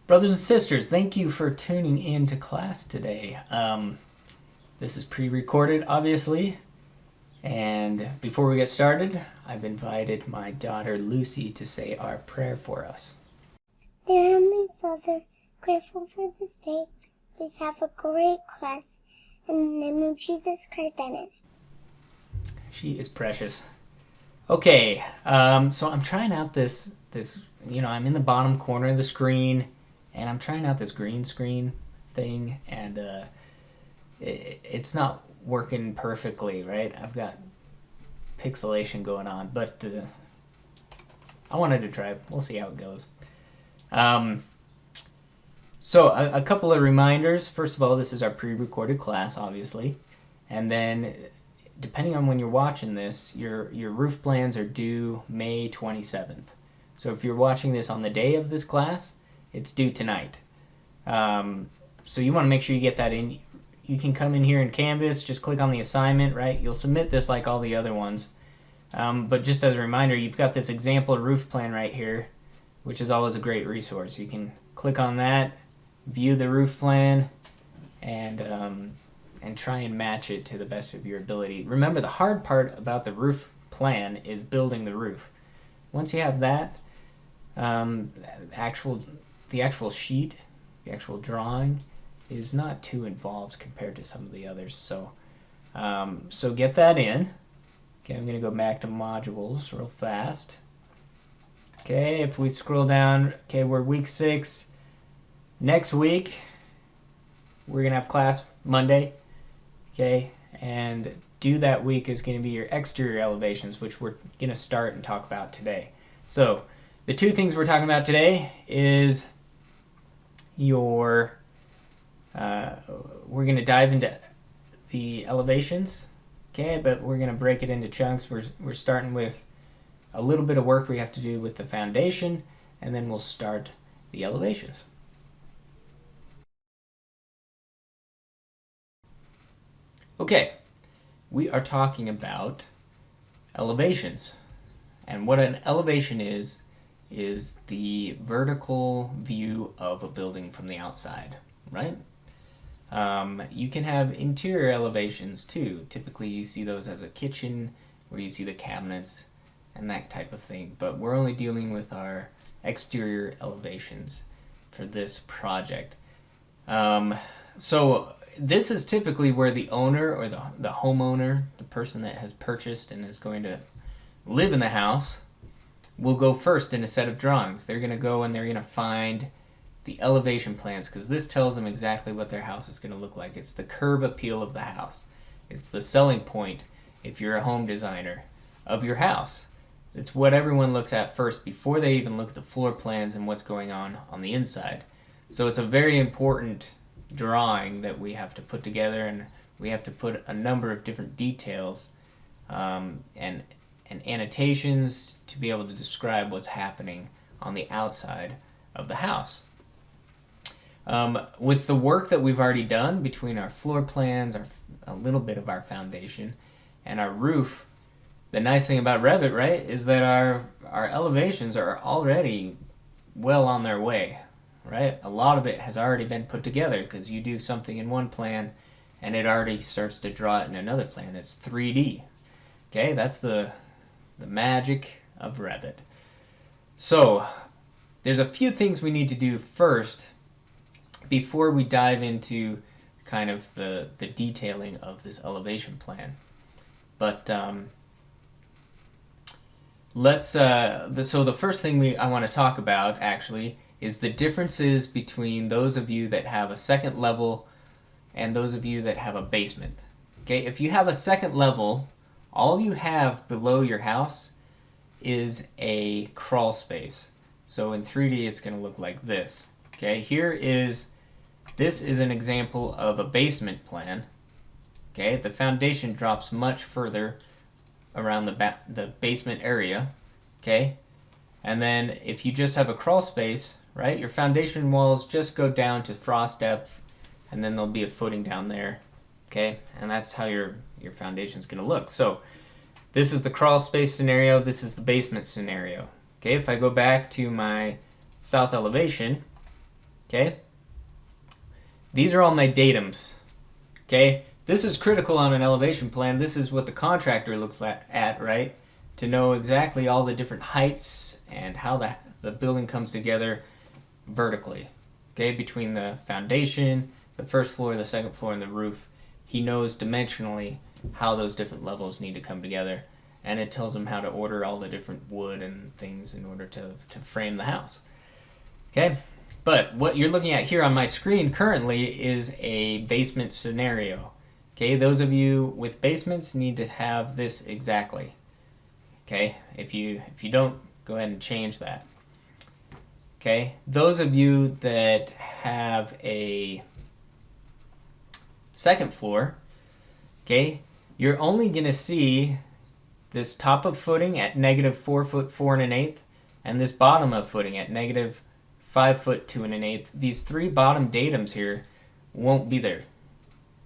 Brothers and sisters, thank you for tuning in to class today. This is pre-recorded, obviously, and before we get started, I've invited my daughter Lucy to say our prayer for us. Dear Heavenly Father, grateful for this day. Please have a great class. In the name of Jesus Christ, amen. She is precious. Okay, so I'm trying out this, I'm in the bottom corner of the screen, and I'm trying out this green screen thing, and it's not working perfectly, right? I've got pixelation going on, but I wanted to try it. We'll see how it goes. So a couple of reminders. First of all, this is our pre-recorded class, obviously, and then depending on when you're watching this, your roof plans are due May 27th. So if you're watching this on the day of this class, it's due tonight. So you want to make sure you get that in. You can come in here in Canvas, just click on the assignment, right? You'll submit this like all the other ones. But just as a reminder, you've got this example roof plan right here, which is always a great resource. You can click on that, view the roof plan, and try and match it to the best of your ability. Remember, the hard part about the roof plan is building the roof. Once you have that, the actual sheet, the actual drawing, is not too involved compared to some of the others. So get that in. Okay, I'm going to go back to modules real fast. Okay, if we scroll down, okay, we're week 6. Next week, we're going to have class Monday. Okay, and due that week is going to be your exterior elevations, which we're going to start and talk about today. So the two things we're talking about today is we're going to dive into the elevations, okay, but we're going to break it into chunks. We're starting with a little bit of work we have to do with the foundation, and then we'll start the elevations. Okay, we are talking about elevations. And what an elevation is the vertical view of a building from the outside, right? You can have interior elevations too. Typically you see those as a kitchen where you see the cabinets and that type of thing. But we're only dealing with our exterior elevations for this project. So this is typically where the owner or the homeowner, the person that has purchased and is going to live in the house, will go first in a set of drawings. They're going to go and they're going to find the elevation plans, because this tells them exactly what their house is going to look like. It's the curb appeal of the house. It's the selling point, if you're a home designer, of your house. It's what everyone looks at first before they even look at the floor plans and what's going on the inside. So it's a very important drawing that we have to put together, and we have to put a number of different details and annotations to be able to describe what's happening on the outside of the house. With the work that we've already done between our floor plans, a little bit of our foundation, and our roof, the nice thing about Revit, right, is that our elevations are already well on their way, right? A lot of it has already been put together because you do something in one plan and it already starts to draw it in another plan. It's 3D. Okay, that's the magic of Revit. So there's a few things we need to do first before we dive into kind of the detailing of this elevation plan. But so the first thing I want to talk about actually is the differences between those of you that have a second level and those of you that have a basement. Okay, if you have a second level, all you have below your house is a crawl space. So in 3D it's going to look like this. Okay, this is an example of a basement plan. Okay, the foundation drops much further around the basement area. Okay, and then if you just have a crawl space, right, your foundation walls just go down to frost depth, and then there'll be a footing down there. Okay, and that's how your foundation is going to look. So this is the crawl space scenario, this is the basement scenario. Okay, if I go back to my south elevation, Okay? These are all my datums. Okay? This is critical on an elevation plan. This is what the contractor looks at, right? To know exactly all the different heights and how the building comes together vertically. Okay? Between the foundation, the first floor, the second floor, and the roof. He knows dimensionally how those different levels need to come together. And it tells him how to order all the different wood and things in order to frame the house. Okay? But what you're looking at here on my screen currently is a basement scenario. Okay, those of you with basements need to have this exactly. Okay, if you don't, go ahead and change that. Okay, those of you that have a second floor, okay, you're only gonna see this top of footing at -4 foot 4 1/8, and this bottom of footing at -5 foot 2 1/8. These three bottom datums here won't be there.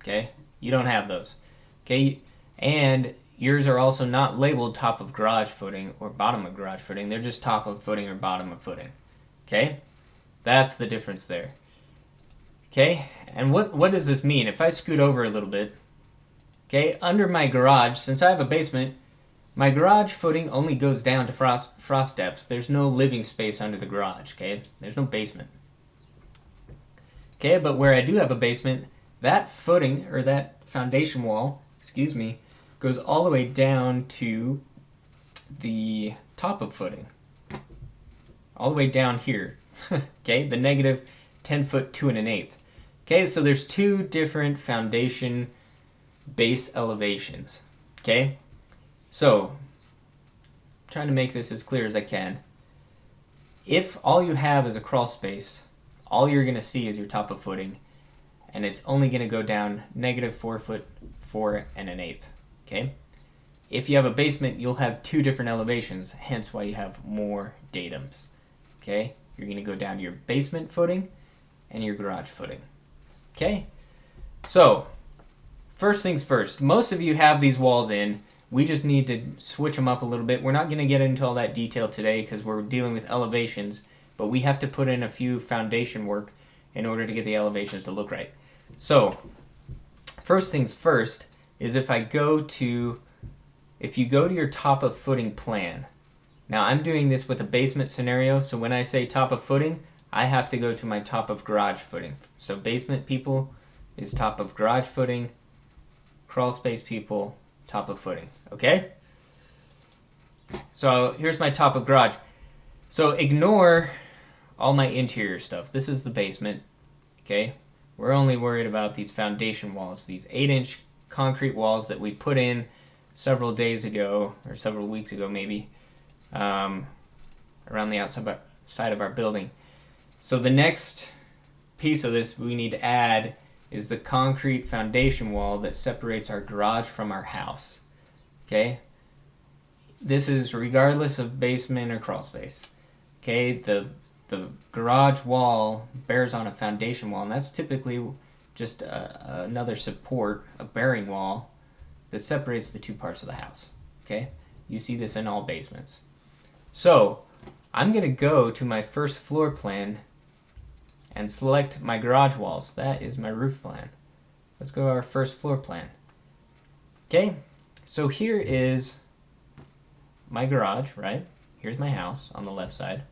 Okay, you don't have those. Okay, and yours are also not labeled top of garage footing or bottom of garage footing. They're just top of footing or bottom of footing. Okay, that's the difference there. Okay, and what does this mean? If I scoot over a little bit, okay, under my garage, since I have a basement, my garage footing only goes down to frost depth. There's no living space under the garage, okay? There's no basement. Okay, but where I do have a basement, that footing, or that foundation wall, goes all the way down to the top of footing. All the way down here, okay? The -10 foot 2 1/8. Okay, so there's two different foundation base elevations, okay? So, trying to make this as clear as I can. If all you have is a crawl space, all you're going to see is your top of footing, and it's only going to go down -4 foot 4 1/8. Okay? If you have a basement, you'll have two different elevations, hence why you have more datums. Okay? You're going to go down to your basement footing and your garage footing. Okay? So, first things first. Most of you have these walls in. We just need to switch them up a little bit. We're not going to get into all that detail today because we're dealing with elevations, but we have to put in a few foundation work in order to get the elevations to look right. So, first things first is if you go to your top of footing plan. Now, I'm doing this with a basement scenario, so when I say top of footing, I have to go to my top of garage footing. So, basement people is top of garage footing, crawl space people, top of footing, okay? So here's my top of garage. So ignore all my interior stuff. This is the basement, okay? We're only worried about these foundation walls, these 8-inch concrete walls that we put in several days ago, or several weeks ago maybe, around the outside of our building. So the next piece of this we need to add is the concrete foundation wall that separates our garage from our house. Okay? This is regardless of basement or crawl space. Okay? The garage wall bears on a foundation wall, and that's typically just another support, a bearing wall that separates the two parts of the house. Okay? You see this in all basements. So, I'm going to go to my first floor plan and select my garage walls. That is my roof plan. Let's go to our first floor plan. Okay, so here is my garage, right? Here's my house on the left side.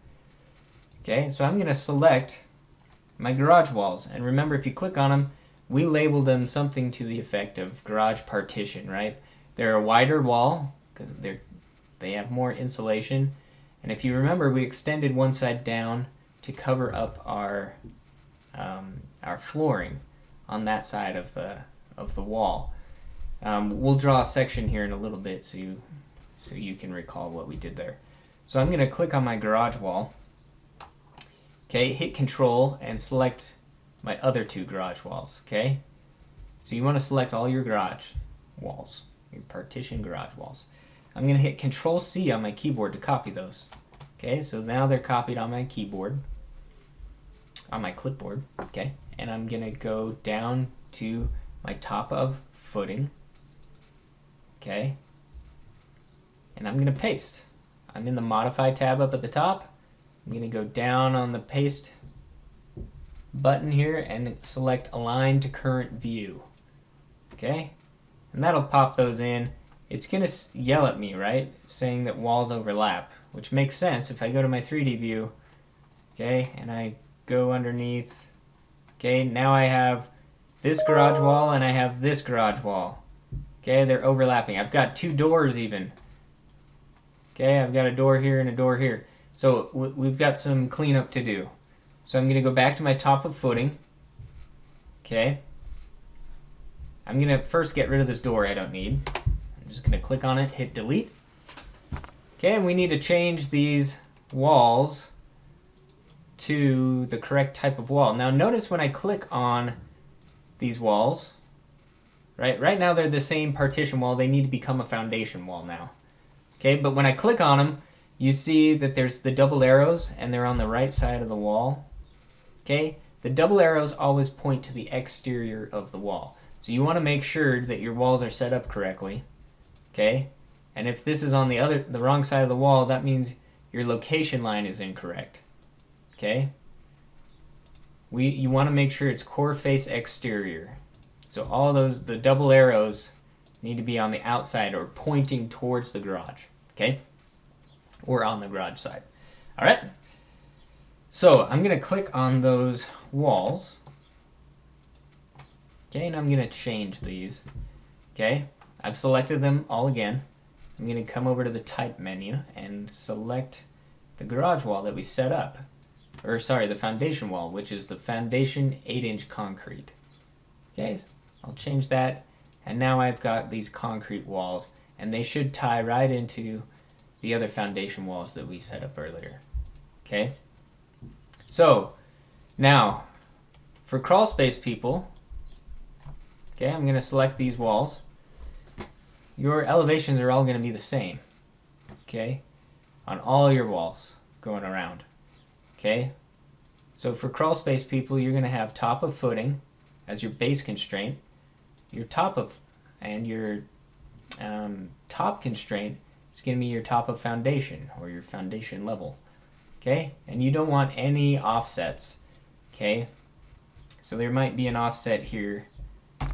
Okay, so I'm going to select my garage walls. And remember, if you click on them, we labeled them something to the effect of garage partition, right? They're a wider wall because they have more insulation. And if you remember, we extended one side down to cover up our flooring on that side of the wall. We'll draw a section here in a little bit so you can recall what we did there. So I'm going to click on my garage wall. Okay, hit Control and select my other two garage walls. Okay, so you want to select all your garage walls, your partition garage walls. I'm going to hit Control C on my keyboard to copy those. Okay, so now they're copied on my keyboard, on my clipboard. Okay, and I'm going to go down to my top of footing. Okay, and I'm going to paste. I'm in the Modify tab up at the top. I'm going to go down on the paste button here and select Align to Current View. Okay? And that'll pop those in. It's going to yell at me, right? Saying that walls overlap, which makes sense if I go to my 3D view, okay, and I go underneath. Okay, now I have this garage wall and I have this garage wall. Okay, they're overlapping. I've got two doors even. Okay, I've got a door here and a door here. So we've got some cleanup to do. So I'm going to go back to my top of footing. Okay. I'm going to first get rid of this door I don't need. I'm just going to click on it, hit delete. Okay, and we need to change these walls to the correct type of wall. Now notice when I click on these walls, right now they're the same partition wall. They need to become a foundation wall now. Okay, but when I click on them, you see that there's the double arrows and they're on the right side of the wall. Okay, the double arrows always point to the exterior of the wall. So you want to make sure that your walls are set up correctly. Okay, and if this is on the wrong side of the wall, that means your location line is incorrect. Okay, you want to make sure it's core face exterior. So all the double arrows need to be on the outside or pointing towards the garage. Okay, or on the garage side. All right. So I'm going to click on those walls. Okay, and I'm going to change these. Okay, I've selected them all again. I'm going to come over to the type menu and select the garage wall that we set up. Or sorry, the foundation wall, which is the foundation 8-inch concrete. Okay, so I'll change that. And now I've got these concrete walls, and they should tie right into the other foundation walls that we set up earlier. Okay, so now for crawl space people, okay, I'm going to select these walls. Your elevations are all going to be the same, okay, on all your walls going around. Okay, so for crawl space people, you're going to have top of footing as your base constraint. Your top of and your top constraint is going to be your top of foundation or your foundation level. Okay, and you don't want any offsets. Okay, so there might be an offset here.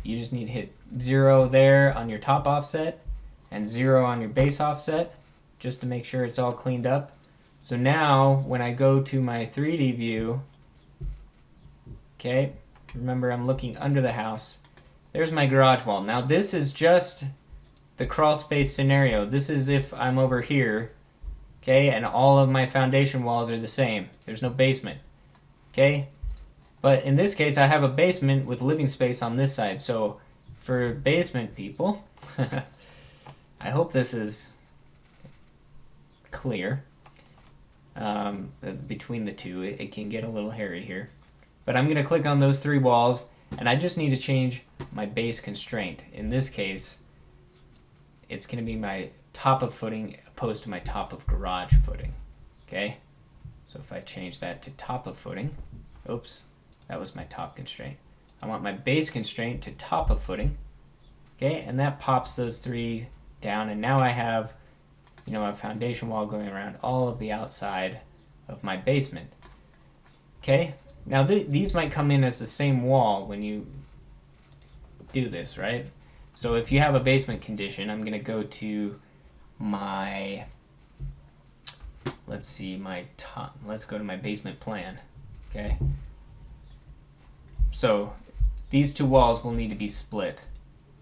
You just need to hit 0 there on your top offset and 0 on your base offset just to make sure it's all cleaned up. So now when I go to my 3D view, okay, remember I'm looking under the house. There's my garage wall. Now this is just the crawl space scenario. This is if I'm over here, okay, and all of my foundation walls are the same. There's no basement, okay? But in this case, I have a basement with living space on this side. So for basement people, I hope this is clear. Between the two, it can get a little hairy here. But I'm going to click on those 3 walls, and I just need to change my base constraint. In this case, it's going to be my top of footing opposed to my top of garage footing. Okay? So if I change that to top of footing, oops, that was my top constraint. I want my base constraint to top of footing. Okay? And that pops those 3 down, and now I have, you know, a foundation wall going around all of the outside of my basement. Okay? Now these might come in as the same wall when you do this, right? So if you have a basement condition, I'm going to go to my, let's go to my basement plan. Okay? So these 2 walls will need to be split.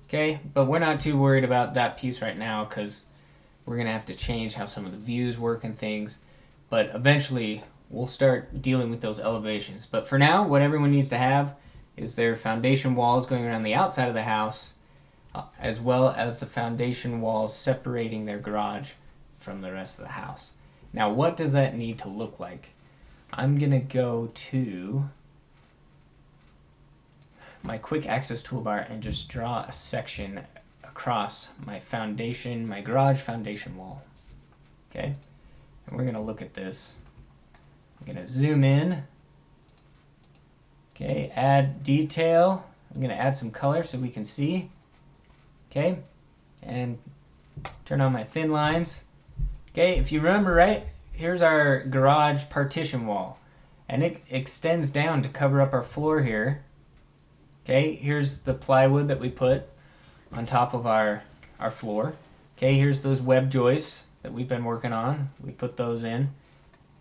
Okay? But we're not too worried about that piece right now because we're going to have to change how some of the views work and things. But eventually, we'll start dealing with those elevations. But for now, what everyone needs to have is their foundation walls going around the outside of the house, as well as the foundation walls separating their garage from the rest of the house. Now, what does that need to look like? I'm going to go to my quick access toolbar and just draw a section across my foundation, my garage foundation wall. Okay? And we're going to look at this. I'm going to zoom in. Okay, add detail. I'm going to add some color so we can see. Okay, and turn on my thin lines. Okay, if you remember right, here's our garage partition wall. and it extends down to cover up our floor here. Okay, here's the plywood that we put on top of our floor. Okay, here's those web joists that we've been working on. We put those in.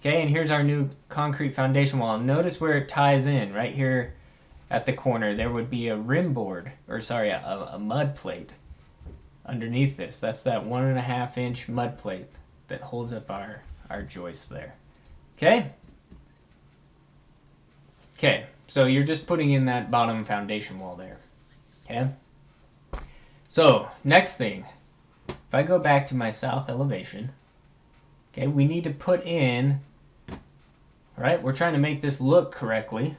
Okay, and here's our new concrete foundation wall. Notice where it ties in, right here at the corner. There would be a rim board, or sorry, a mud plate underneath this. That's that 1.5 inch mud plate that holds up our joists there. Okay? Okay, so you're just putting in that bottom foundation wall there. Okay? So, next thing, if I go back to my south elevation, okay, we need to put in, right, we're trying to make this look correctly.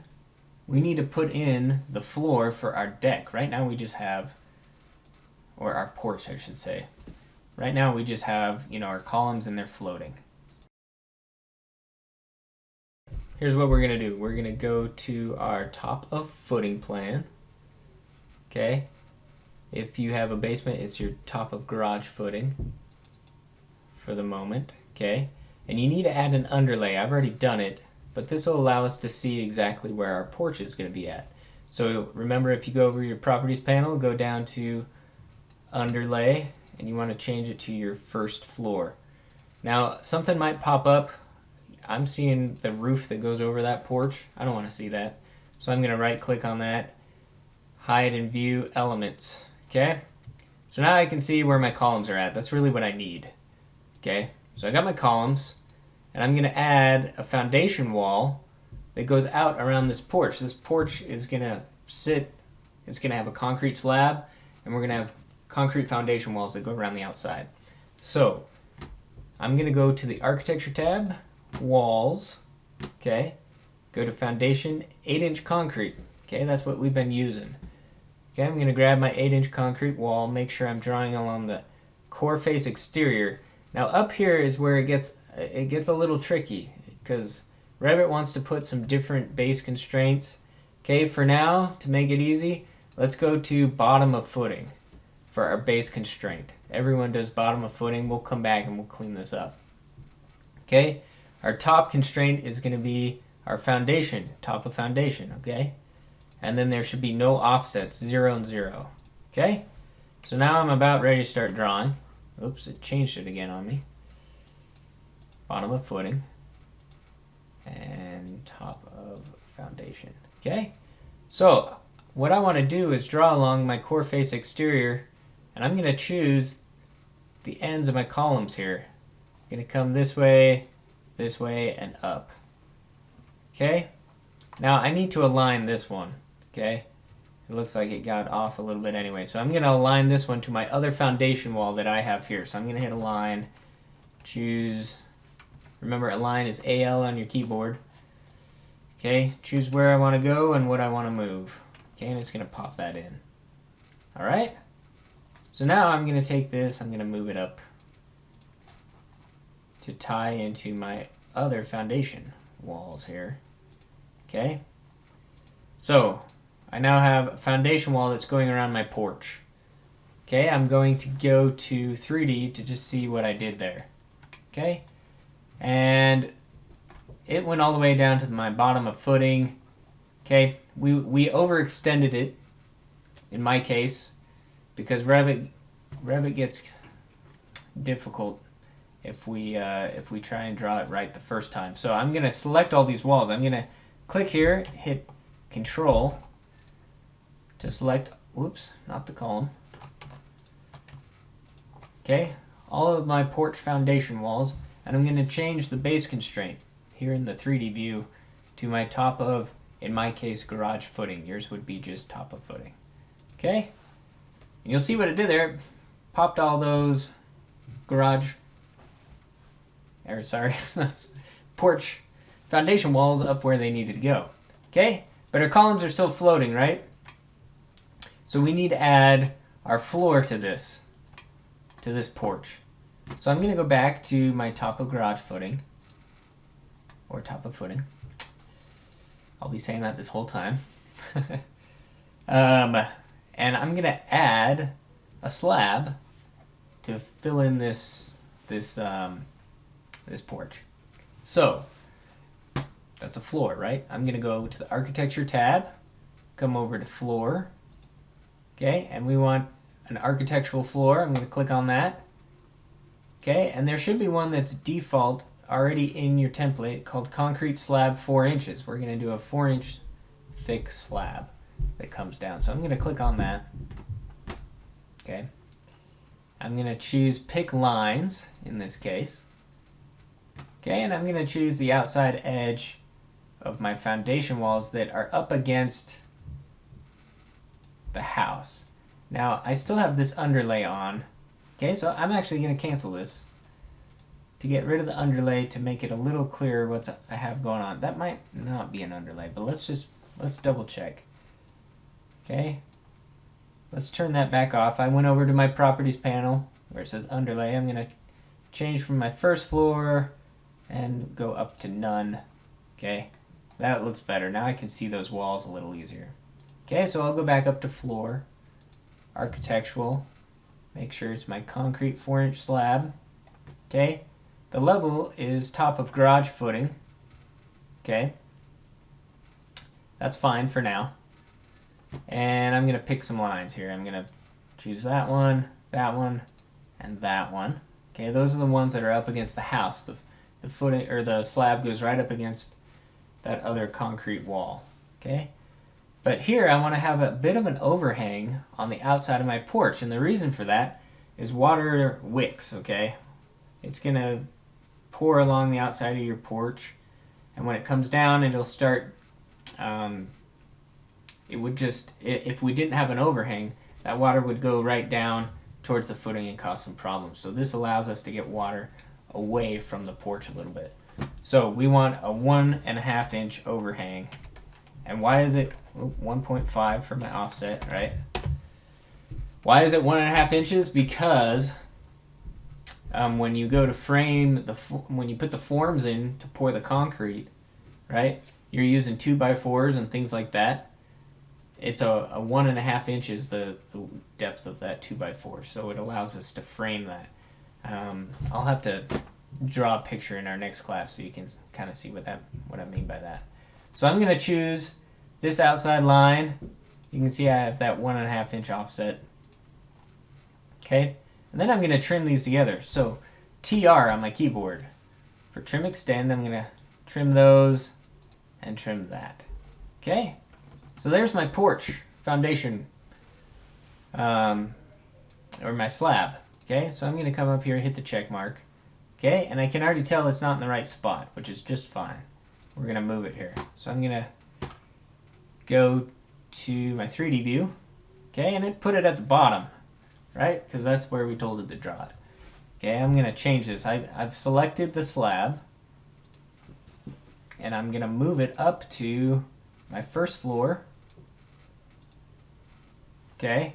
We need to put in the floor for our deck. Right now we just have, or our porch I should say. Right now we just have, our columns and they're floating. Here's what we're going to do. We're going to go to our top of footing plan. Okay. If you have a basement, it's your top of garage footing for the moment. Okay. And you need to add an underlay. I've already done it, but this will allow us to see exactly where our porch is going to be at. So remember, if you go over your properties panel, go down to underlay, and you want to change it to your first floor. Now, something might pop up. I'm seeing the roof that goes over that porch. I don't want to see that. So I'm going to right click on that, hide and view elements. Okay? So now I can see where my columns are at. That's really what I need. Okay? So I got my columns, and I'm going to add a foundation wall that goes out around this porch. This porch is going to sit, it's going to have a concrete slab, and we're going to have concrete foundation walls that go around the outside. So I'm going to go to the architecture tab, walls, okay, go to foundation, 8-inch concrete. Okay, that's what we've been using. Okay, I'm going to grab my 8-inch concrete wall, make sure I'm drawing along the core face exterior. Now up here is where it gets a little tricky, because Revit wants to put some different base constraints. Okay, for now, to make it easy, let's go to bottom of footing for our base constraint. Everyone does bottom of footing. We'll come back and we'll clean this up. Okay, our top constraint is going to be our foundation, top of foundation, okay? And then there should be no offsets, 0 and 0, okay? So now I'm about ready to start drawing. Oops, it changed it again on me. Bottom of footing and top of foundation, okay? So what I want to do is draw along my core face exterior, and I'm going to choose the ends of my columns here. I'm going to come this way, and up. Okay? Now I need to align this one. Okay? It looks like it got off a little bit anyway. So I'm going to align this one to my other foundation wall that I have here. So I'm going to hit align, choose, remember align is AL on your keyboard. Okay? Choose where I want to go and what I want to move. Okay? And it's going to pop that in. Alright? So now I'm going to take this, I'm going to move it up to tie into my other foundation walls here. Okay? So, I now have a foundation wall that's going around my porch. Okay, I'm going to go to 3D to just see what I did there. Okay? And it went all the way down to my bottom of footing. Okay? We overextended it, in my case, because Revit gets difficult if we try and draw it right the first time. So I'm going to select all these walls. I'm going to click here, hit Control to select, whoops, not the column. Okay, all of my porch foundation walls, and I'm going to change the base constraint here in the 3D view to my top of, in my case, garage footing. Yours would be just top of footing. Okay, and you'll see what it did there. It popped all those garage, or sorry, porch foundation walls up where they needed to go. Okay, but our columns are still floating, right? So we need to add our floor to this porch. So I'm going to go back to my top of garage footing, or top of footing. I'll be saying that this whole time. And I'm going to add a slab to fill in this porch. So That's a floor, right? I'm going to go to the Architecture tab, come over to Floor, okay, and we want an architectural floor. I'm going to click on that, okay, and there should be one that's default already in your template called Concrete Slab 4 inches. We're going to do a 4-inch thick slab that comes down. So I'm going to click on that, okay. I'm going to choose Pick Lines in this case, okay, and I'm going to choose the outside edge of my foundation walls that are up against the house. Now I still have this underlay on, okay, so I'm actually going to cancel this to get rid of the underlay to make it a little clearer what I have going on. That might not be an underlay, but let's double check. Okay, let's turn that back off. I went over to my properties panel where it says underlay. I'm going to change from my first floor and go up to none. Okay, that looks better. Now I can see those walls a little easier. Okay, so I'll go back up to floor, architectural, make sure it's my concrete 4-inch slab. Okay, the level is top of garage footing. Okay, that's fine for now. And I'm going to pick some lines here. I'm going to choose that one, and that one. Okay, those are the ones that are up against the house. The footing or the slab goes right up against that other concrete wall. Okay, but here I want to have a bit of an overhang on the outside of my porch, and the reason for that is water wicks. Okay, it's going to pour along the outside of your porch, and when it comes down, it'll start. It would just, if we didn't have an overhang, that water would go right down towards the footing and cause some problems. So this allows us to get water away from the porch a little bit. So we want a 1.5 inch overhang. And why is it 1.5 for my offset, right? Why is it 1.5 inches? Because when you go to frame, when you put the forms in to pour the concrete, right, you're using 2x4s and things like that. It's a 1.5 inches the depth of that 2x4, so it allows us to frame that. I'll have to draw a picture in our next class so you can kind of see what I mean by that. So I'm going to choose this outside line. You can see I have that 1.5 inch offset. Okay, and then I'm going to trim these together. So TR on my keyboard. For trim extend, I'm going to trim those and trim that. Okay. So there's my porch foundation, or my slab. Okay, so I'm going to come up here, hit the check mark. Okay, and I can already tell it's not in the right spot, which is just fine. We're going to move it here. So I'm going to go to my 3D view. Okay, and it put it at the bottom, right? Because that's where we told it to draw it. Okay, I'm going to change this. I've selected the slab, and I'm going to move it up to my first floor. Okay,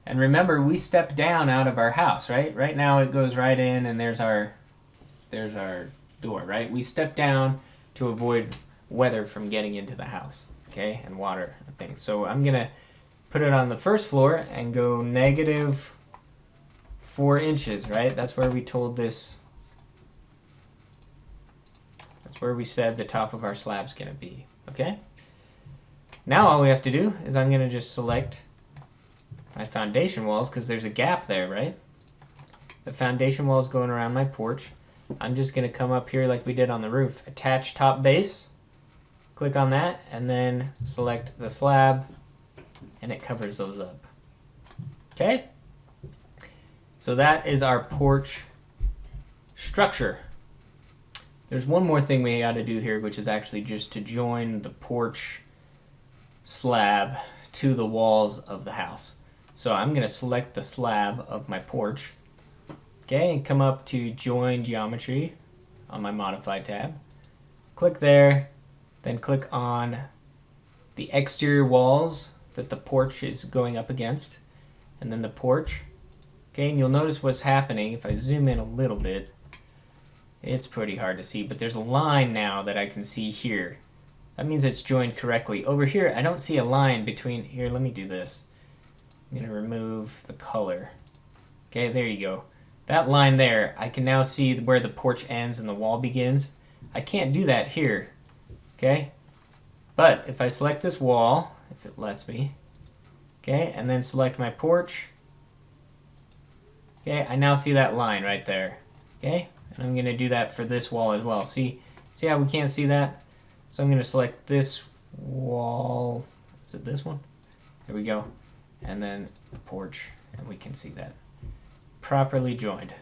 and remember we stepped down out of our house, right? Right now it goes right in, and there's our door, right? We stepped down to avoid weather from getting into the house, okay, and water and things. So I'm gonna put it on the first floor and go -4 inches, right? That's where we told this. That's where we said the top of our slab's gonna be. Okay, now all we have to do is I'm going to just select my foundation walls because there's a gap there, right? The foundation walls going around my porch. I'm just going to come up here like we did on the roof. Attach top base, click on that, and then select the slab, and it covers those up. Okay? So that is our porch structure. There's one more thing we got to do here, which is actually just to join the porch slab to the walls of the house. So I'm going to select the slab of my porch, okay, and come up to Join Geometry on my Modify tab. Click there, then click on the exterior walls that the porch is going up against, and then the porch. Okay, and you'll notice what's happening if I zoom in a little bit. It's pretty hard to see, but there's a line now that I can see here. That means it's joined correctly. Over here, I don't see a line between... Here, let me do this. I'm going to remove the color. Okay, there you go. That line there, I can now see where the porch ends and the wall begins. I can't do that here, okay? But if I select this wall, if it lets me, okay, and then select my porch, okay, I now see that line right there, okay? And I'm gonna do that for this wall as well. See how we can't see that? So I'm gonna select this wall, is it this one? There we go. And then the porch, and we can see that. Properly joined,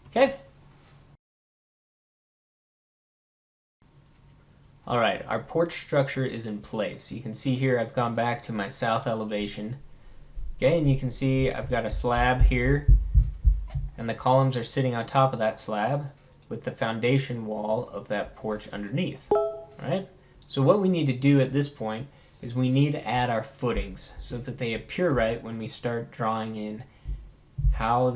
okay? All right, our porch structure is in place. You can see here I've gone back to my south elevation. Okay, and you can see I've got a slab here, and the columns are sitting on top of that slab with the foundation wall of that porch underneath. All right, so what we need to do at this point is we need to add our footings so that they appear right when we start drawing in how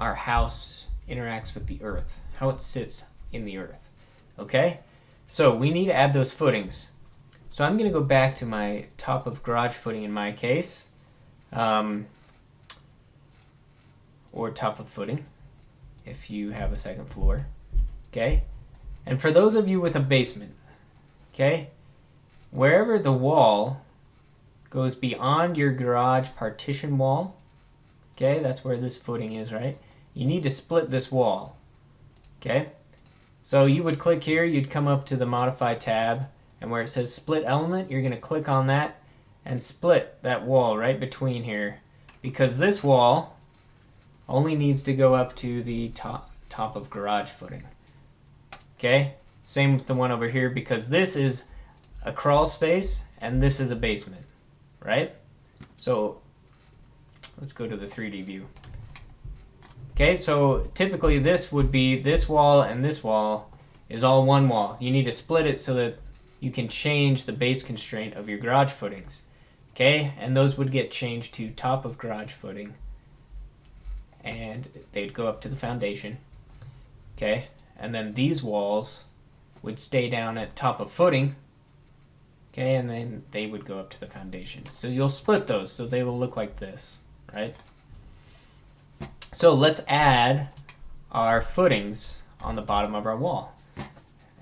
our house interacts with the earth, how it sits in the earth. Okay? So we need to add those footings. So I'm going to go back to my top of garage footing in my case, or top of footing if you have a second floor. Okay? And for those of you with a basement, okay, wherever the wall goes beyond your garage partition wall, okay, that's where this footing is, right? You need to split this wall, okay? So you would click here, you'd come up to the Modify tab, and where it says Split Element, you're going to click on that and split that wall right between here, because this wall only needs to go up to the top of garage footing. Okay? Same with the one over here, because this is a crawl space and this is a basement, right? So let's go to the 3D view. Okay, so typically this would be this wall and this wall is all one wall. You need to split it so that you can change the base constraint of your garage footings. Okay, and those would get changed to top of garage footing and they'd go up to the foundation. Okay, and then these walls would stay down at top of footing. Okay, and then they would go up to the foundation. So you'll split those so they will look like this, right? So let's add our footings on the bottom of our wall.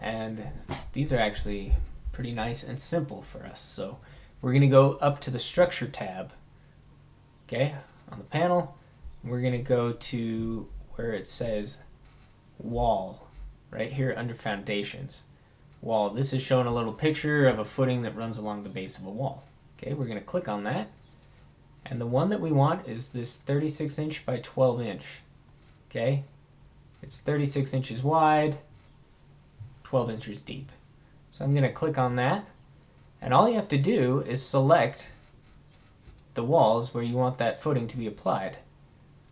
And these are actually pretty nice and simple for us. So we're going to go up to the Structure tab, okay, on the panel. We're going to go to where it says Wall, right here under Foundations. Wall. This is showing a little picture of a footing that runs along the base of a wall. Okay, we're going to click on that. And the one that we want is this 36 inch by 12 inch. Okay? It's 36 inches wide, 12 inches deep. So I'm going to click on that. And all you have to do is select the walls where you want that footing to be applied.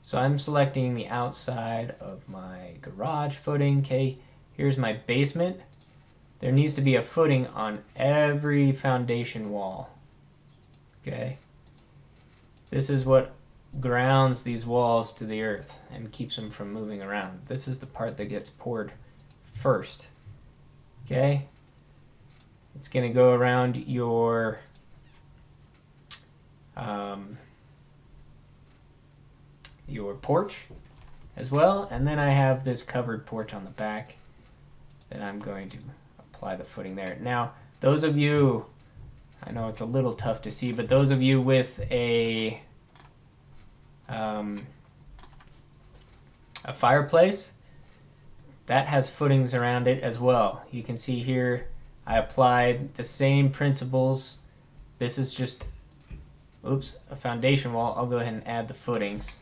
So I'm selecting the outside of my garage footing. Okay, here's my basement. There needs to be a footing on every foundation wall. Okay? This is what grounds these walls to the earth and keeps them from moving around. This is the part that gets poured first. Okay? It's going to go around your porch as well. And then I have this covered porch on the back that I'm going to apply the footing there. Now, those of you, I know it's a little tough to see, but those of you with a fireplace, that has footings around it as well. You can see here I applied the same principles. This is just, a foundation wall. I'll go ahead and add the footings.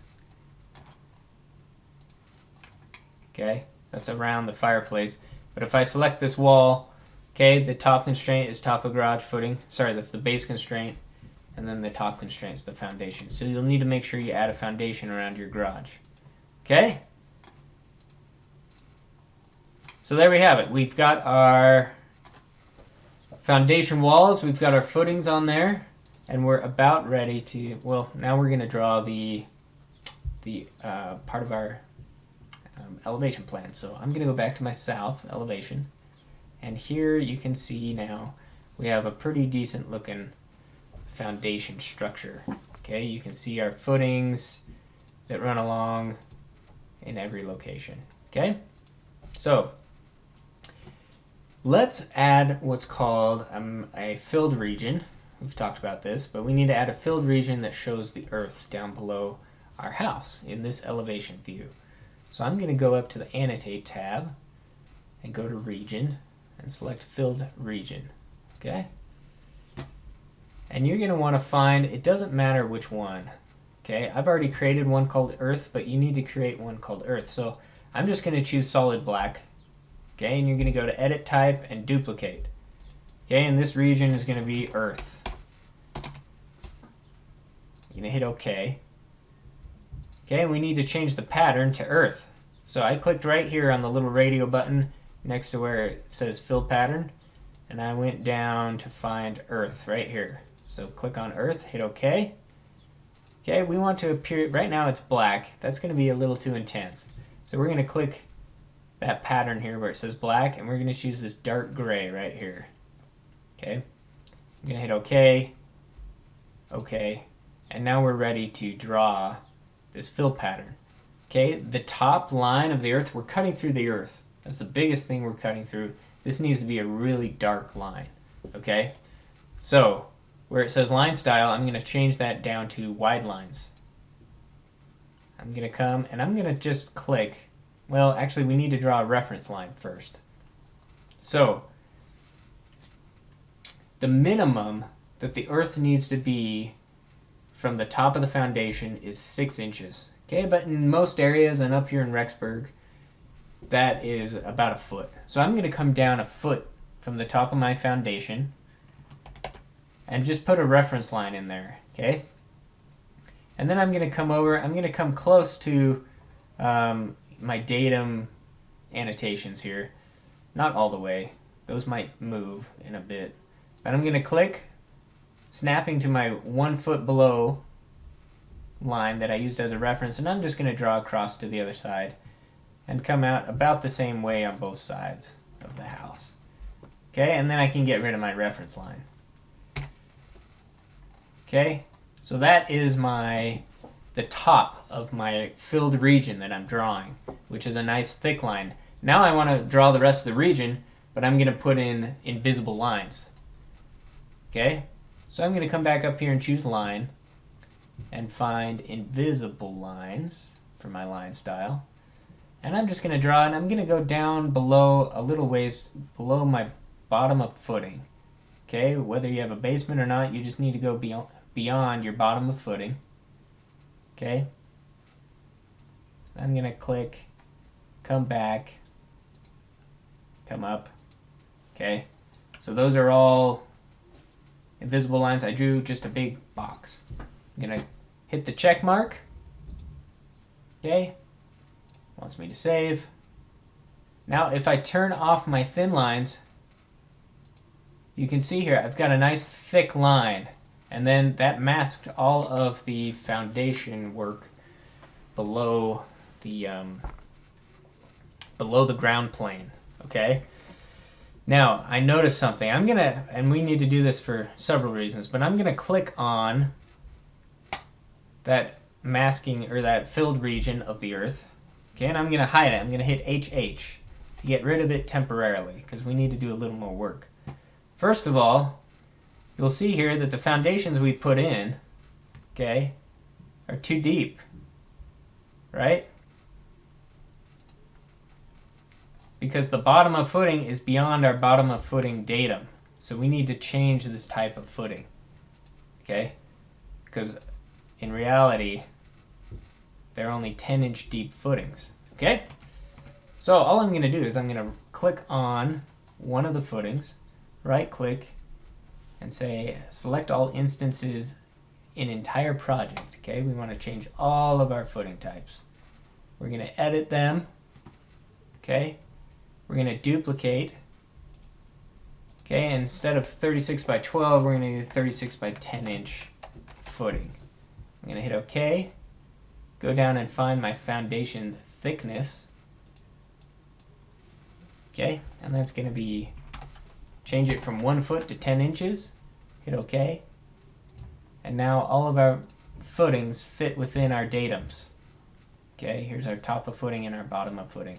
Okay, that's around the fireplace. But if I select this wall, okay, the top constraint is top of garage footing. Sorry, that's the base constraint. And then the top constraint is the foundation. So you'll need to make sure you add a foundation around your garage. Okay? So there we have it. We've got our foundation walls. We've got our footings on there. And we're about ready to, well, now we're going to draw the part of our elevation plan. So I'm going to go back to my south elevation. And here you can see now we have a pretty decent looking foundation structure. Okay, you can see our footings that run along in every location. Okay, so Let's add what's called a filled region. We've talked about this, but we need to add a filled region that shows the earth down below our house in this elevation view. So I'm going to go up to the Annotate tab and go to Region and select Filled Region. Okay? And you're going to want to find, it doesn't matter which one. Okay? I've already created one called Earth, but you need to create one called Earth. So I'm just going to choose Solid Black. Okay? And you're going to go to Edit Type and Duplicate. Okay? And this region is going to be Earth. You're going to hit OK. Okay, we need to change the pattern to Earth. So I clicked right here on the little radio button next to where it says Fill Pattern, and I went down to find Earth right here. So click on Earth, hit OK. Okay, we want to appear, right now it's black. That's going to be a little too intense. So we're going to click that pattern here where it says black, and we're going to choose this dark gray right here. Okay, I'm going to hit OK, OK, and now we're ready to draw this fill pattern. Okay, the top line of the earth, we're cutting through the earth. That's the biggest thing we're cutting through. This needs to be a really dark line. Okay, so where it says line style, I'm going to change that down to wide lines. I'm going to come and I'm going to just click. Well, actually, we need to draw a reference line first. So the minimum that the earth needs to be from the top of the foundation is 6 inches. Okay, but in most areas and up here in Rexburg, that is about a foot. So I'm going to come down a foot from the top of my foundation and just put a reference line in there. Okay, and then I'm going to come over. I'm going to come close to my datum annotations here. Not all the way. Those might move in a bit. But I'm going to click, snapping to my 1 foot below line that I used as a reference, and I'm just going to draw across to the other side and come out about the same way on both sides of the house. Okay, and then I can get rid of my reference line. Okay, so that is the top of my filled region that I'm drawing, which is a nice thick line. Now I want to draw the rest of the region, but I'm going to put in invisible lines. Okay, so I'm going to come back up here and choose line and find invisible lines for my line style. And I'm just going to draw, and I'm going to go down below, a little ways below my bottom of footing. Okay, whether you have a basement or not, you just need to go beyond your bottom of footing. Okay, I'm going to click, come back, come up. Okay, so those are all invisible lines. I drew just a big box. I'm going to hit the check mark. Okay, wants me to save. Now if I turn off my thin lines, you can see here I've got a nice thick line, and then that masked all of the foundation work below the ground plane. Okay, now I noticed something. I'm gonna, and we need to do this for several reasons, but I'm gonna click on that masking or that filled region of the earth. Okay, and I'm gonna hide it. I'm gonna hit HH to get rid of it temporarily because we need to do a little more work. First of all, you'll see here that the foundations we put in, okay, are too deep, right? Because the bottom of footing is beyond our bottom of footing datum. So we need to change this type of footing, okay? Because in reality, they're only 10-inch deep footings, okay? So all I'm going to do is I'm going to click on one of the footings, right-click, and say select all instances in entire project. Okay, we want to change all of our footing types. We're going to edit them. Okay, we're going to duplicate. Okay, instead of 36 by 12, we're going to do 36 by 10-inch footing. I'm going to hit OK. Go down and find my foundation thickness. Okay, and that's going to be, change it from 1 foot to 10 inches. Hit OK. And now all of our footings fit within our datums. Okay, here's our top of footing and our bottom of footing.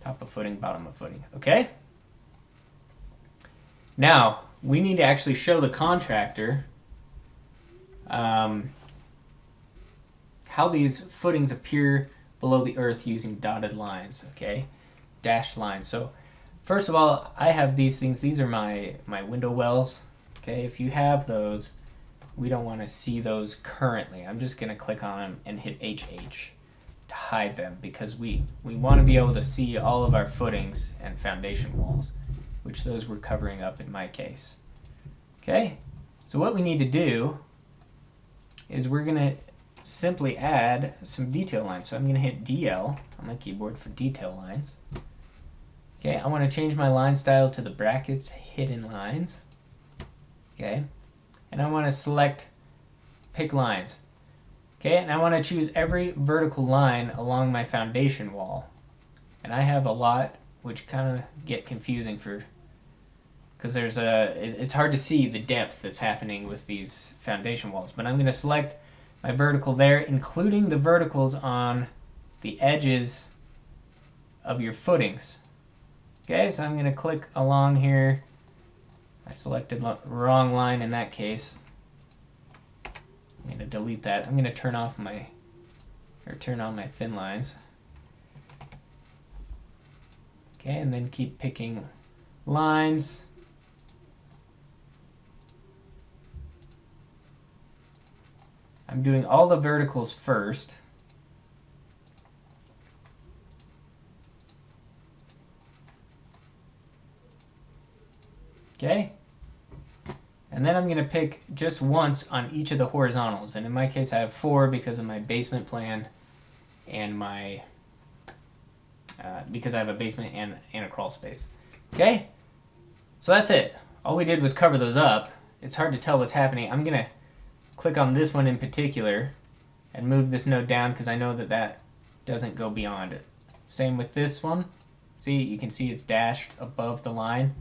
Top of footing, bottom of footing. Okay? Now, we need to actually show the contractor how these footings appear below the earth using dotted lines, okay? Dashed lines. So, first of all, I have these things. These are my window wells, okay? If you have those, we don't want to see those currently. I'm just going to click on them and hit HH to hide them because we want to be able to see all of our footings and foundation walls, which those we're covering up in my case. Okay, so what we need to do is we're going to simply add some detail lines. So I'm going to hit DL on my keyboard for detail lines. Okay, I want to change my line style to the brackets hidden lines. Okay, and I want to select pick lines. Okay, and I want to choose every vertical line along my foundation wall. And I have a lot, which kind of get confusing because it's hard to see the depth that's happening with these foundation walls. But I'm going to select my vertical there, including the verticals on the edges of your footings. Okay, so I'm going to click along here. I selected the wrong line in that case. I'm going to delete that. I'm going to turn on my thin lines. Okay, and then keep picking lines. I'm doing all the verticals first. Okay. And then I'm going to pick just once on each of the horizontals. And in my case, I have 4 because of my basement plan and my because I have a basement and a crawl space. Okay? So that's it. All we did was cover those up. It's hard to tell what's happening. I'm going to click on this one in particular and move this node down because I know that doesn't go beyond it. Same with this one. See, you can see it's dashed above the line.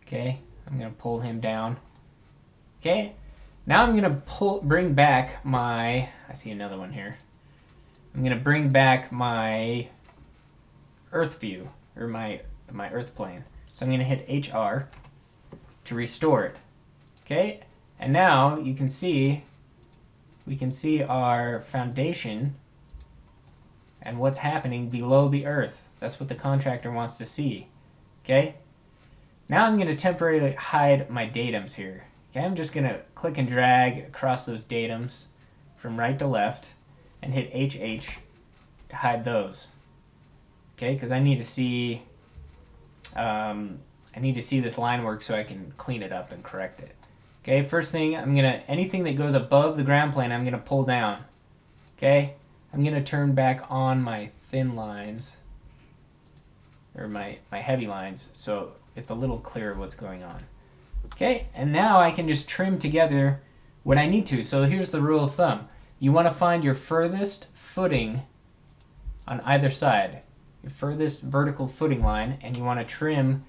Okay, I'm going to pull him down. Okay, now I'm going to bring back my, I see another one here. I'm going to bring back my earth view, or my earth plane. So I'm going to hit HR to restore it. Okay, and now we can see our foundation and what's happening below the earth. That's what the contractor wants to see. Okay, now I'm going to temporarily hide my datums here. Okay, I'm just going to click and drag across those datums from right to left and hit HH to hide those. Okay, because I need to see this line work so I can clean it up and correct it. Okay, first thing, anything that goes above the ground plane, I'm gonna pull down. Okay, I'm gonna turn back on my thin lines, or my heavy lines, so it's a little clearer what's going on. Okay, and now I can just trim together what I need to. So here's the rule of thumb. You want to find your furthest footing on either side, your furthest vertical footing line, and you want to trim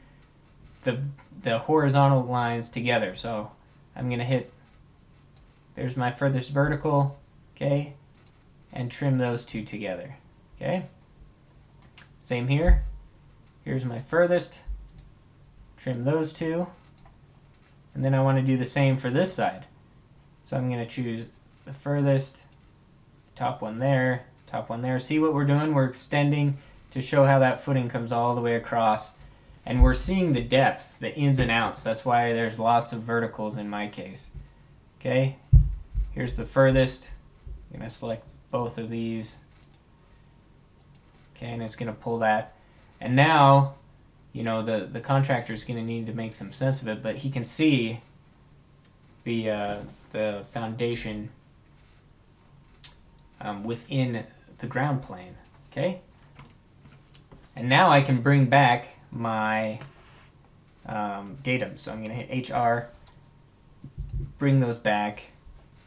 the horizontal lines together. So I'm going to hit, there's my furthest vertical, okay, and trim those two together, okay? Same here. Here's my furthest, trim those two, and then I want to do the same for this side. So I'm going to choose the furthest, top one there, top one there. See what we're doing? We're extending to show how that footing comes all the way across. And we're seeing the depth, the ins and outs. That's why there's lots of verticals in my case. Okay, here's the furthest. I'm going to select both of these. Okay, and it's going to pull that. And now, you know, the contractor is going to need to make some sense of it, but he can see the foundation within the ground plane. Okay, and now I can bring back my datum. So I'm going to hit HR, bring those back.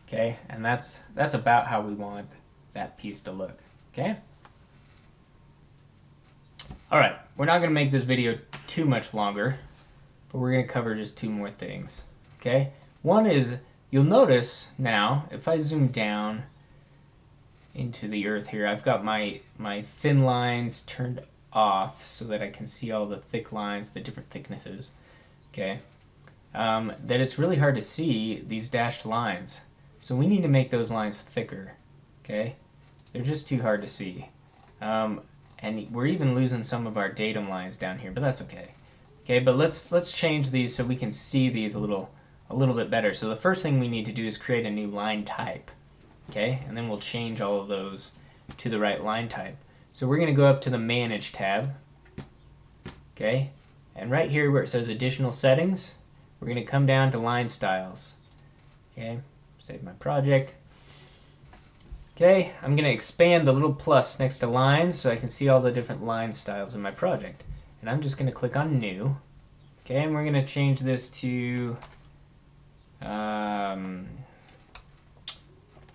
Okay, and that's about how we want that piece to look. Okay. All right, we're not going to make this video too much longer, but we're going to cover just 2 more things. Okay, one is, you'll notice now if I zoom down into the earth here, I've got my thin lines turned off so that I can see all the thick lines, the different thicknesses. Okay, that it's really hard to see these dashed lines. So we need to make those lines thicker, okay? They're just too hard to see. And we're even losing some of our datum lines down here, but that's okay. Okay, but let's change these so we can see these a little bit better. So the first thing we need to do is create a new line type. Okay, and then we'll change all of those to the right line type. So we're going to go up to the Manage tab. Okay, and right here where it says Additional Settings, we're going to come down to Line Styles. Okay, save my project. Okay, I'm going to expand the little plus next to lines so I can see all the different line styles in my project. And I'm just going to click on New. Okay, and we're going to change this to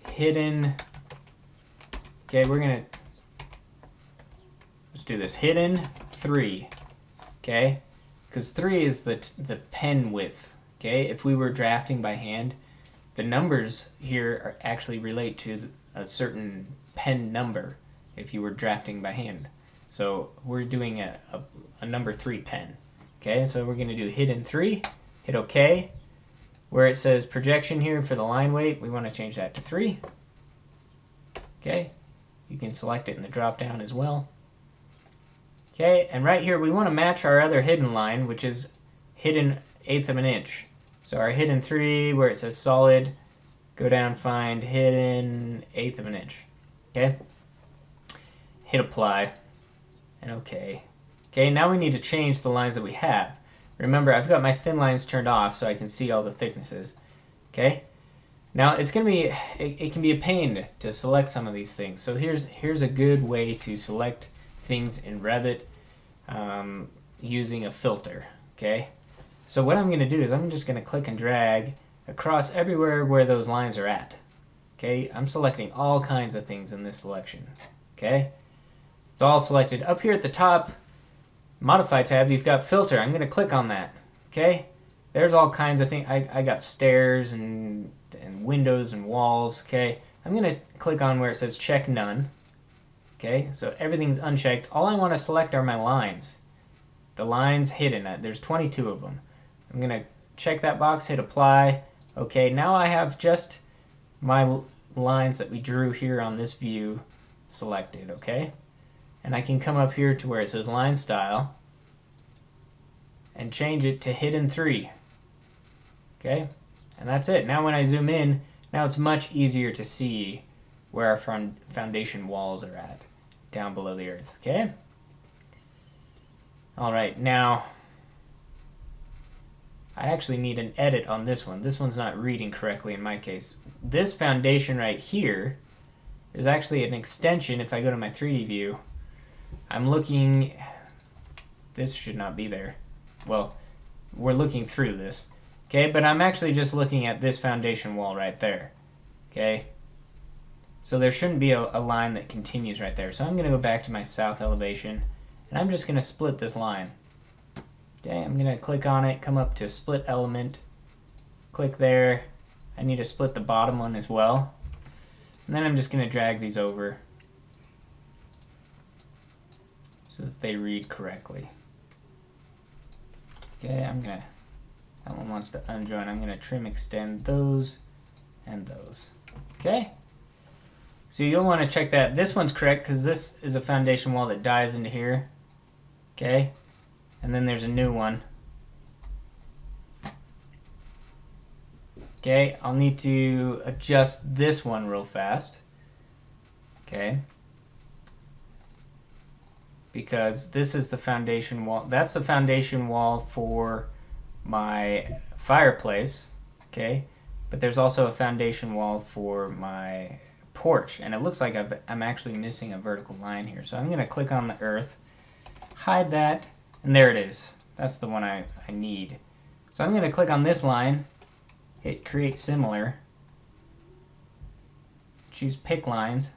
Hidden. Okay, let's do this. Hidden 3. Okay, because 3 is the pen width. Okay, if we were drafting by hand, the numbers here actually relate to a certain pen number if you were drafting by hand. So we're doing a number 3 pen. Okay, so we're going to do hidden 3, hit OK. Where it says projection here for the line weight, we want to change that to 3. Okay, you can select it in the drop down as well. Okay, and right here we want to match our other hidden line, which is hidden 1/8 of an inch. So our hidden 3, where it says solid, go down, find hidden 1/8 of an inch. Okay, hit apply, and OK. Okay, now we need to change the lines that we have. Remember, I've got my thin lines turned off so I can see all the thicknesses. Okay, now it's gonna be it can be a pain to select some of these things. So here's a good way to select things in Revit using a filter. Okay, so what I'm gonna do is I'm just gonna click and drag across everywhere where those lines are at. Okay, I'm selecting all kinds of things in this selection. Okay, it's all selected. Up here at the top, Modify tab, you've got filter. I'm going to click on that. Okay, there's all kinds of things. I got stairs and windows and walls. Okay, I'm going to click on where it says check none. Okay, so everything's unchecked. All I want to select are my lines. The lines hidden. There's 22 of them. I'm going to check that box, hit apply. Okay, now I have just my lines that we drew here on this view selected. Okay, and I can come up here to where it says line style and change it to hidden 3. Okay, and that's it. Now when I zoom in, now it's much easier to see where our foundation walls are at down below the earth. Okay, all right, now I actually need an edit on this one. This one's not reading correctly in my case. This foundation right here is actually an extension. If I go to my 3D view, I'm looking, this should not be there. Well, we're looking through this. Okay, but I'm actually just looking at this foundation wall right there. Okay, so there shouldn't be a line that continues right there. So I'm going to go back to my south elevation, and I'm just going to split this line. Okay, I'm going to click on it, come up to split element, click there. I need to split the bottom one as well. And then I'm just going to drag these over so that they read correctly. Okay, that one wants to unjoin. I'm going to trim extend those and those. Okay, so you'll want to check that. This one's correct because this is a foundation wall that dies into here. Okay, and then there's a new one. Okay, I'll need to adjust this one real fast. Okay, because this is the foundation wall. That's the foundation wall for my fireplace. Okay, but there's also a foundation wall for my porch, and it looks like I'm actually missing a vertical line here. So I'm going to click on the earth, hide that, and there it is. That's the one I need. So I'm going to click on this line, hit create similar, choose pick lines,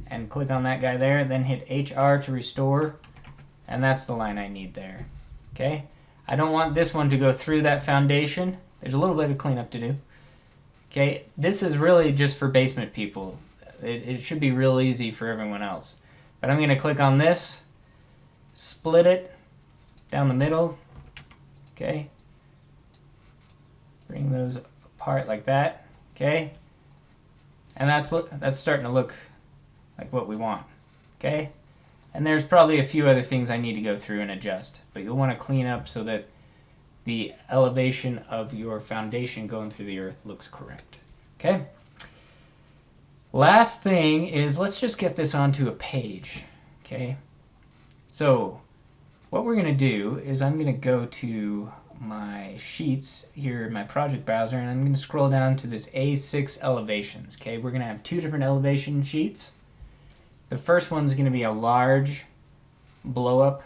and click on that guy there, then hit HR to restore, and that's the line I need there. Okay, I don't want this one to go through that foundation. There's a little bit of cleanup to do. Okay, this is really just for basement people. It should be real easy for everyone else. But I'm going to click on this, split it down the middle. Okay, Bring those apart like that. Okay? And that's starting to look like what we want. Okay? And there's probably a few other things I need to go through and adjust. But you'll want to clean up so that the elevation of your foundation going through the earth looks correct. Okay? Last thing is, let's just get this onto a page. Okay? So what we're going to do is I'm going to go to my sheets here in my project browser, and I'm going to scroll down to this A6 elevations. Okay, we're going to have two different elevation sheets. The first one's going to be a large blow up,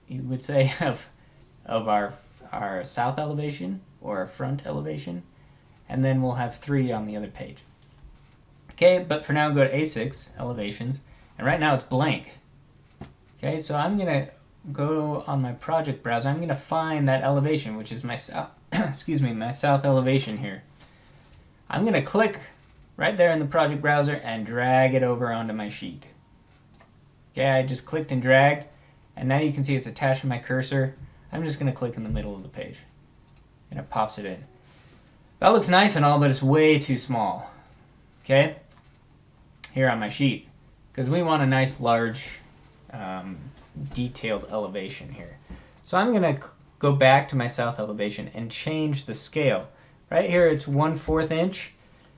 you would say, of our south elevation or our front elevation, and then we'll have 3 on the other page. Okay, but for now go to A6 elevations, and right now it's blank. Okay, so I'm going to go on my project browser. I'm going to find that elevation, which is my south, my south elevation here. I'm going to click right there in the project browser and drag it over onto my sheet. Okay, I just clicked and dragged, and now you can see it's attached to my cursor. I'm just going to click in the middle of the page, and it pops it in. That looks nice and all, but it's way too small. Okay, here on my sheet, because we want a nice large detailed elevation here. So I'm going to go back to my south elevation and change the scale. Right here it's 1/4 inch.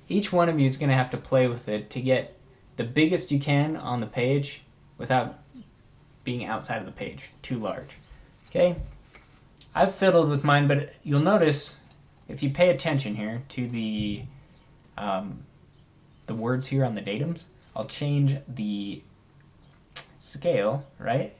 Each one of you is going to have to play with it to get the biggest you can on the page without being outside of the page, too large. Okay? I've fiddled with mine, but you'll notice if you pay attention here to the words here on the datums, I'll change the scale, right?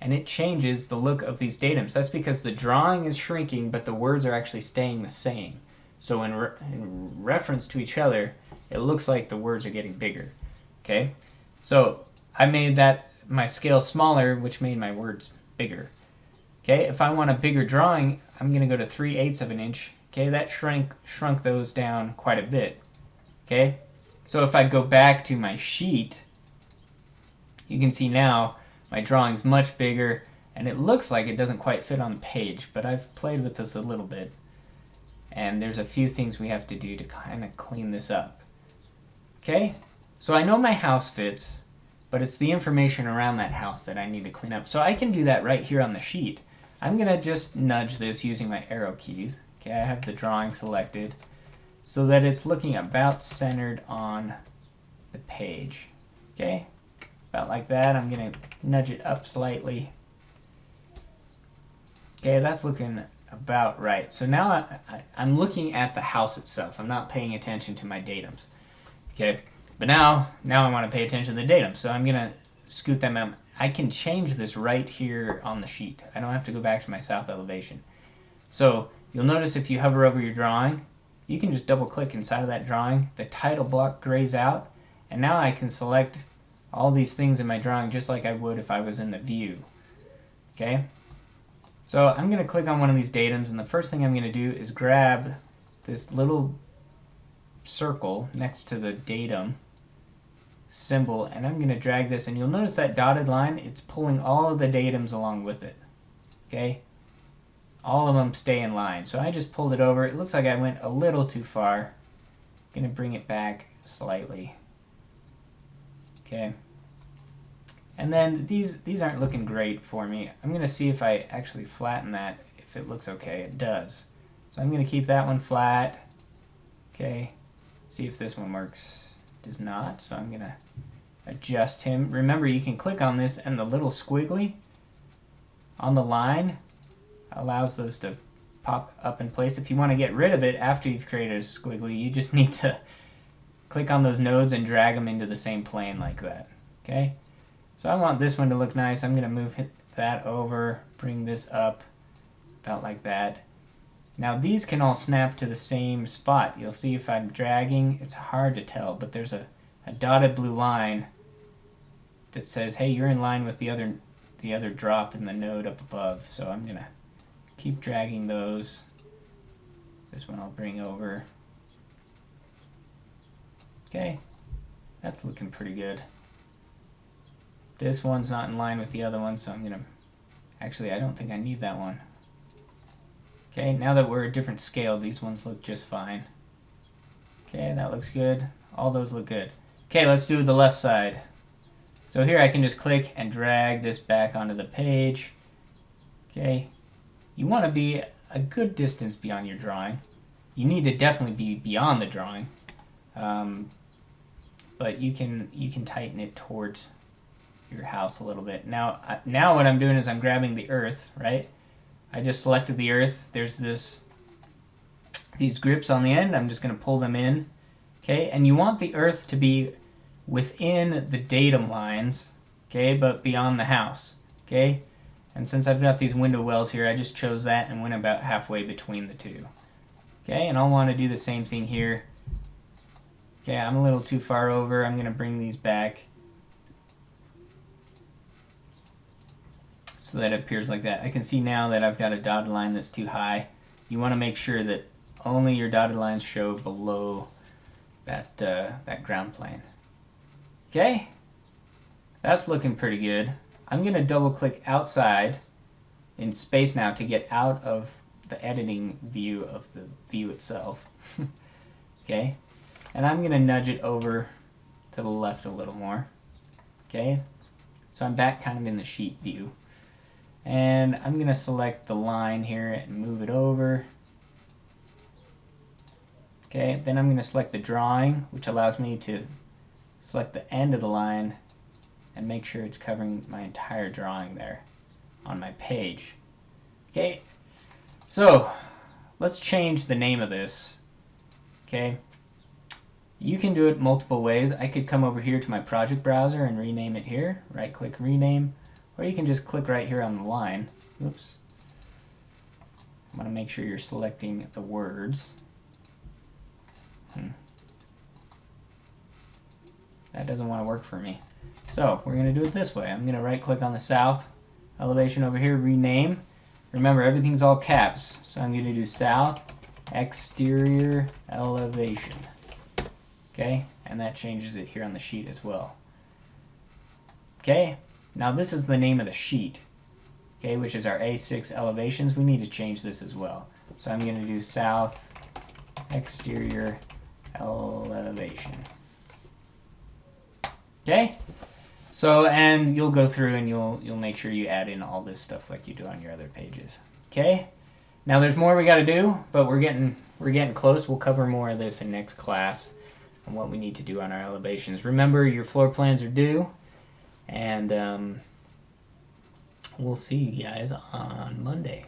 And it changes the look of these datums. That's because the drawing is shrinking, but the words are actually staying the same. So in reference to each other, it looks like the words are getting bigger. Okay? So I made that my scale smaller, which made my words bigger. Okay? If I want a bigger drawing, I'm going to go to 3/8 of an inch. Okay? That shrunk those down quite a bit. Okay? So if I go back to my sheet, you can see now my drawing's much bigger, and it looks like it doesn't quite fit on the page, but I've played with this a little bit, and there's a few things we have to do to kind of clean this up. Okay? So I know my house fits, but it's the information around that house that I need to clean up. So I can do that right here on the sheet. I'm going to just nudge this using my arrow keys. Okay, I have the drawing selected so that it's looking about centered on the page. Okay? About like that. I'm going to nudge it up slightly. Okay, that's looking about right. So now I'm looking at the house itself. I'm not paying attention to my datums. Okay, but now I want to pay attention to the datums. So I'm going to scoot them out. I can change this right here on the sheet. I don't have to go back to my south elevation. So you'll notice if you hover over your drawing, you can just double click inside of that drawing. The title block grays out, and now I can select all these things in my drawing just like I would if I was in the view. Okay? So I'm going to click on one of these datums, and the first thing I'm going to do is grab this little circle next to the datum symbol, and I'm going to drag this, and you'll notice that dotted line, it's pulling all of the datums along with it. Okay? All of them stay in line. So I just pulled it over. It looks like I went a little too far. I'm going to bring it back slightly. Okay? And then these aren't looking great for me. I'm going to see if I actually flatten that, if it looks okay. It does. So I'm going to keep that one flat. Okay. See if this one works. It does not. So I'm going to adjust him. Remember, you can click on this, and the little squiggly on the line allows those to pop up in place. If you want to get rid of it after you've created a squiggly, you just need to click on those nodes and drag them into the same plane like that. Okay? So I want this one to look nice. I'm going to move that over, bring this up about like that. Now these can all snap to the same spot. You'll see if I'm dragging, it's hard to tell, but there's a dotted blue line that says, hey, you're in line with the other drop in the node up above. So I'm going to keep dragging those. This one I'll bring over. Okay, that's looking pretty good. This one's not in line with the other one, so I'm going to... Actually, I don't think I need that one. Okay, now that we're a different scale, these ones look just fine. Okay, that looks good. All those look good. Okay, let's do the left side. So here I can just click and drag this back onto the page. Okay, you want to be a good distance beyond your drawing. You need to definitely be beyond the drawing, but you can tighten it towards your house a little bit. Now what I'm doing is I'm grabbing the earth, right? I just selected the earth. There's these grips on the end. I'm just going to pull them in. Okay, and you want the earth to be within the datum lines, okay, but beyond the house, okay? And since I've got these window wells here, I just chose that and went about halfway between the two. Okay, and I'll want to do the same thing here. Okay, I'm a little too far over. I'm going to bring these back so that it appears like that. I can see now that I've got a dotted line that's too high. You want to make sure that only your dotted lines show below that ground plane. Okay, that's looking pretty good. I'm going to double click outside in space now to get out of the editing view of the view itself. Okay, and I'm going to nudge it over to the left a little more. Okay, so I'm back kind of in the sheet view. And I'm going to select the line here and move it over. Okay, then I'm going to select the drawing, which allows me to select the end of the line and make sure it's covering my entire drawing there on my page. Okay, so let's change the name of this. Okay, you can do it multiple ways. I could come over here to my project browser and rename it here. Right click rename, or you can just click right here on the line. Oops. I'm going to make sure you're selecting the words. That doesn't want to work for me. So we're going to do it this way. I'm going to right click on the south elevation over here, rename. Remember, everything's all caps. So I'm going to do south exterior elevation. Okay, and that changes it here on the sheet as well. Okay, now this is the name of the sheet, okay, which is our A6 elevations. We need to change this as well. So I'm going to do south exterior elevation. Okay, so and you'll go through and you'll make sure you add in all this stuff like you do on your other pages. Okay, now there's more we got to do, but we're getting close. We'll cover more of this in next class and what we need to do on our elevations. Remember, your floor plans are due, and we'll see you guys on Monday.